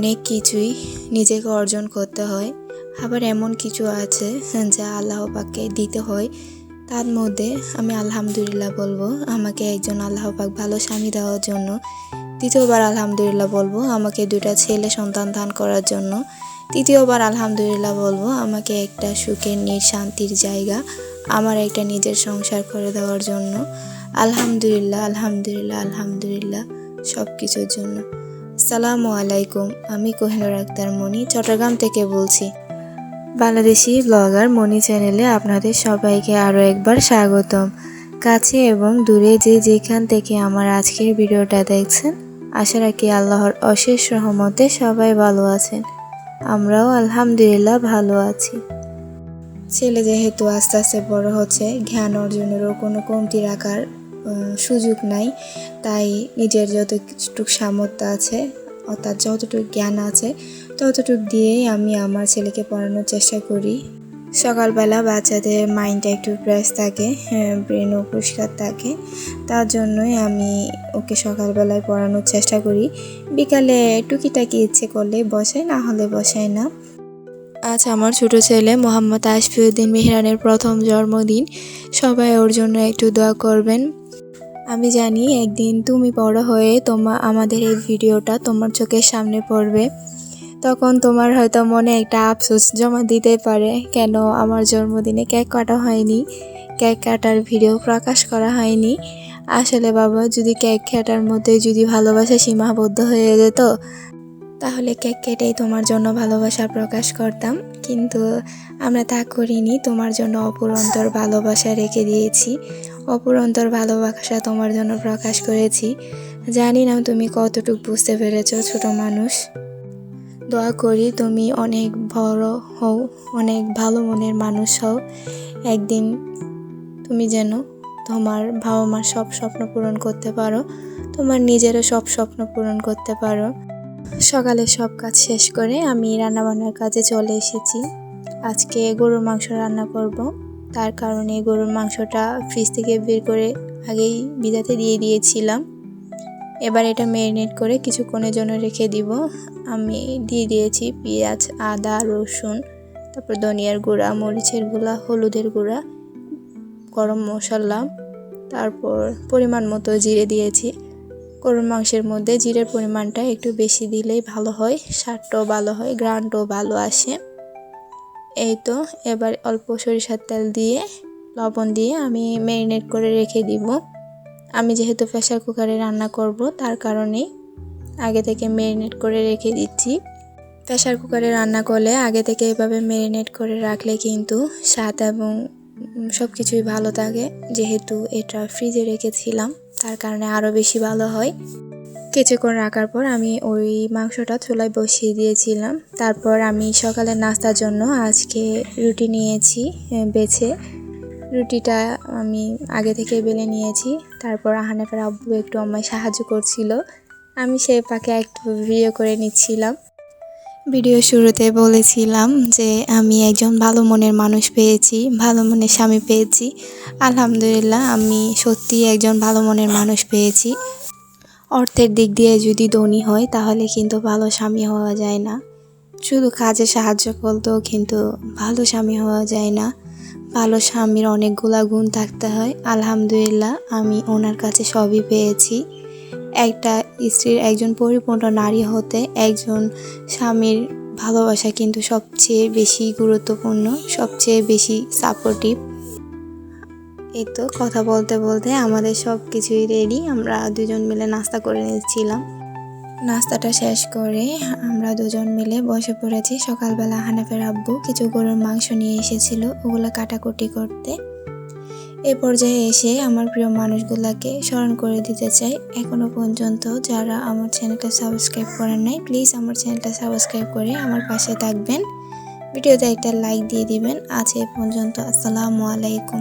অনেক কিছুই নিজেকে অর্জন করতে হয়, আবার এমন কিছু আছে যা আল্লাহ পাককে দিতে হয়। তার মধ্যে আমি আলহামদুলিল্লাহ বলবো আমাকে একজন আল্লাহ পাক ভালো স্বামী দেওয়ার জন্য। দ্বিতীয়বার আলহামদুলিল্লাহ বলবো আমাকে 2টা ছেলে সন্তান দান করার জন্য। তৃতীয়বার আলহামদুলিল্লাহ বলবো আমাকে একটা সুখের শান্তির জায়গা, আমার একটা নিজের সংসার করে দেওয়ার জন্য। আলহামদুলিল্লাহ, আলহামদুলিল্লাহ, আলহামদুলিল্লাহ সব কিছুর জন্য। আসসালামু আলাইকুম, আমি কোহিনুর আক্তার মনি চট্টগ্রাম থেকে বলছি। বাংলাদেশি ব্লগার মনি চ্যানেলে আপনাদের সবাইকে আরও একবার স্বাগতম। কাছে এবং দূরে যে যেখান থেকে আমার আজকের ভিডিওটা দেখছেন, আশা রাখি আল্লাহর অশেষ রহমতে সবাই ভালো আছেন। আমরাও আলহামদুলিল্লাহ ভালো আছি। ছেলে যেহেতু আস্তে আস্তে বড় হচ্ছে, জ্ঞান অর্জনেরও কোনো কমতি রাখার সুযোগ নাই। তাই নিজের যতটুকু সামর্থ্য আছে, অর্থাৎ যতটুকু জ্ঞান আছে ততটুকু দিয়েই আমি আমার ছেলেকে পড়ানোর চেষ্টা করি। সকালবেলা বাচ্চাদের মাইন্ডটা একটু ফ্রেশ থাকে, ব্রেনও পরিষ্কার থাকে, তার জন্যই আমি ওকে সকালবেলায় পড়ানোর চেষ্টা করি। বিকালে টুকিটাকি ইচ্ছে করলে বসাই, না হলে বসাই না। আজ আমার ছোট ছেলে মোহাম্মদ আশফিউদ্দিন মেহরানের প্রথম জন্মদিন। সবাই ওর জন্য একটু দোয়া করবেন। আমি জানি একদিন তুমি বড় হয়ে আমাদের এই ভিডিওটা তোমার চোখের সামনে পড়বে, তখন তোমার হয়তো মনে একটা আফসোস জমা দিতে পারে, কেন আমার জন্মদিনে কেক কাটা হয়নি, কেক কাটার ভিডিও প্রকাশ করা হয়নি। আসলে বাবা, যদি কেক কাটার মধ্যে যদি ভালোবাসা সীমাবদ্ধ হয়ে যেত, তাহলে কেক কেটেই তোমার জন্য ভালোবাসা প্রকাশ করতাম, কিন্তু আমরা তা করিনি। তোমার জন্য অপুরন্তর ভালোবাসা রেখে দিয়েছি, অপুরন্তর ভালোবাসা তোমার জন্য প্রকাশ করেছি। জানি না তুমি কতটুকু বুঝতে পেরেছো, ছোট মানুষ। দোয়া করি তুমি অনেক বড় হও, অনেক ভালো মনের মানুষ হও। একদিন তুমি যেন তোমার বাবা মার সব স্বপ্ন পূরণ করতে পারো, তোমার নিজেরও সব স্বপ্ন পূরণ করতে পারো। সকালে সব কাজ শেষ করে আমি রান্নাবান্নার কাজে চলে এসেছি। আজকে গরুর মাংস রান্না করব, তার কারণে গরুর মাংসটা ফ্রিজ থেকে বের করে আগেই ভিজাতে দিয়ে দিয়েছিলাম। এবার এটা ম্যারিনেট করে কিছুক্ষণের জন্য রেখে দিব। আমি দিয়ে দিয়েছি পেঁয়াজ, আদা, রসুন, তারপর ধনিয়ার গুঁড়া, মরিচের গুঁড়া, হলুদের গুঁড়া, গরম মশলা, তারপর পরিমাণ মতো জিরে দিয়েছি। গরুর মাংসের মধ্যে জিরের পরিমাণটা একটু বেশি দিলেই ভালো হয়, স্বাদটাও ভালো হয়, গ্রানটাও ভালো আসে। এই তো, এবার অল্প সরিষার তেল দিয়ে লবণ দিয়ে আমি ম্যারিনেট করে রেখে দিব। আমি যেহেতু প্রেসার কুকারে রান্না করব, তার কারণে আগে থেকে ম্যারিনেট করে রেখে দিচ্ছি। প্রেসার কুকারে রান্না করলে আগে থেকে এভাবে ম্যারিনেট করে রাখলে কিন্তু স্বাদ এবং সব কিছুই ভালো থাকে। যেহেতু এটা ফ্রিজে রেখেছিলাম, তার কারণে আরও বেশি ভালো হয়। কিছুক্ষণ রাখার পর আমি ওই মাংসটা চুলায় বসিয়ে দিয়েছিলাম। তারপর আমি সকালের নাস্তার জন্য আজকে রুটি নিয়েছি বেছে। রুটিটা আমি আগে থেকে বেলে নিয়েছি। তারপর আহানাফের আব্বু একটু আমায় সাহায্য করছিল, আমি সেই ফাঁকে একটু ভিডিও করে নিচ্ছিলাম। ভিডিও শুরুতে বলেছিলাম যে আমি একজন ভালো মনের মানুষ পেয়েছি, ভালো মনের স্বামী পেয়েছি। আলহামদুলিল্লাহ, আমি সত্যি একজন ভালো মনের মানুষ পেয়েছি। অর্থের দিক দিয়ে যদি ধনী হয় তাহলে কিন্তু ভালো স্বামী হওয়া যায় না। শুধু কাজে সাহায্য করলেও কিন্তু ভালো স্বামী হওয়া যায় না। ভালো স্বামীর অনেকগুলা গুণ থাকতে হয়। আলহামদুলিল্লাহ, আমি ওনার কাছে সবই পেয়েছি। একটা স্ত্রীর, একজন পরিপূর্ণ নারী হতে একজন স্বামীর ভালোবাসা কিন্তু সবচেয়ে বেশি গুরুত্বপূর্ণ, সবচেয়ে বেশি সাপোর্টিভ। এই তো, কথা বলতে বলতে আমাদের সব কিছুই রেডি। আমরা দুজন মিলে নাস্তা করে নিচ্ছিলাম। নাস্তাটা শেষ করে আমরা দুজন মিলে বসে পড়েছি। সকালবেলা হানাফের আব্বু কিছু গরুর মাংস নিয়ে এসেছিল, ওগুলো কাটাকুটি করতে। এই পর্যায়ে এসে আমার প্রিয় মানুষগুলোকে স্মরণ করে দিতে চাই, এখনো পর্যন্ত যারা আমার চ্যানেলটা সাবস্ক্রাইব করেন নাই, প্লিজ আমার চ্যানেলটা সাবস্ক্রাইব করে আমার পাশে থাকবেন। ভিডিওতে একটা লাইক দিয়ে দিবেন। আজ এ পর্যন্ত, আসসালামু আলাইকুম।